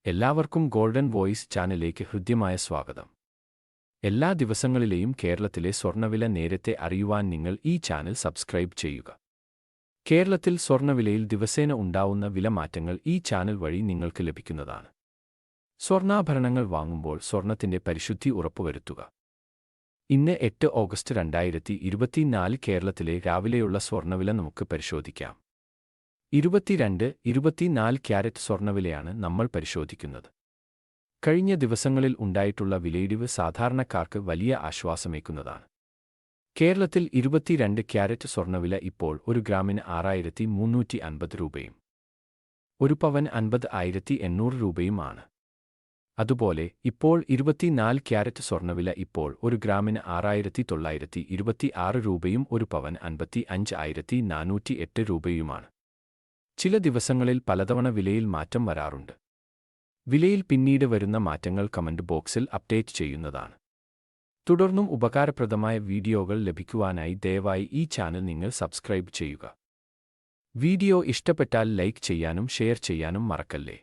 എല്ലാവർക്കും golden voice ചാനലിലേക്ക് ഹൃദ്യമായ സ്വാഗതം. എല്ലാ ദിവസങ്ങളിലെയും കേരളത്തിലെ സ്വർണ്ണവില നേരത്തെ അറിയുവാൻ നിങ്ങൾ ഈ ചാനൽ സബ്സ്ക്രൈബ് ചെയ്യുക. കേരളത്തിൽ സ്വർണ്ണവിലയിൽ ദിവസേന ഉണ്ടാവുന്ന വിലമാറ്റങ്ങൾ ഈ ചാനൽ വഴി നിങ്ങൾക്ക് ലഭിക്കുന്നതാണ്. സ്വർണ്ണാഭരണങ്ങൾ വാങ്ങുമ്പോൾ സ്വർണ്ണത്തിന്റെ പരിശുദ്ധി ഉറപ്പുവരുത്തുക. ഇന്ന് 8 ഓഗസ്റ്റ് 2024 കേരളത്തിലെ രാവിലെയുള്ള സ്വർണ്ണവില നമുക്ക് പരിശോധിക്കാം. 22-24 ക്യാരറ്റ് സ്വർണ്ണവിലയാണ് നമ്മൾ പരിശോധിക്കുന്നത്. കഴിഞ്ഞ ദിവസങ്ങളിൽ ഉണ്ടായിട്ടുള്ള വിലയിടിവ് സാധാരണക്കാർക്ക് വലിയ ആശ്വാസമേകുന്നതാണ്. കേരളത്തിൽ 22 ക്യാരറ്റ് സ്വർണ്ണവില ഇപ്പോൾ ഒരു ഗ്രാമിന് 6350 രൂപയും ഒരു പവൻ 50,800 രൂപയുമാണ്. അതുപോലെ ഇപ്പോൾ 24 ക്യാരറ്റ് സ്വർണ്ണവില ഇപ്പോൾ ഒരു ഗ്രാമിന് 6926 രൂപയും ഒരു പവൻ 55,408 രൂപയുമാണ്. ചില ദിവസങ്ങളിൽ പലതവണ വിലയിൽ മാറ്റം വരാറുണ്ട്. വിലയിൽ പിന്നീട് വരുന്ന മാറ്റങ്ങൾ കമന്റ് ബോക്സിൽ അപ്ഡേറ്റ് ചെയ്യുന്നതാണ്. തുടർന്നും ഉപകാരപ്രദമായ വീഡിയോകൾ ലഭിക്കുവാനായി ദയവായി ഈ ചാനൽ നിങ്ങൾ സബ്സ്ക്രൈബ് ചെയ്യുക. വീഡിയോ ഇഷ്ടപ്പെട്ടാൽ ലൈക്ക് ചെയ്യാനും ഷെയർ ചെയ്യാനും മറക്കല്ലേ.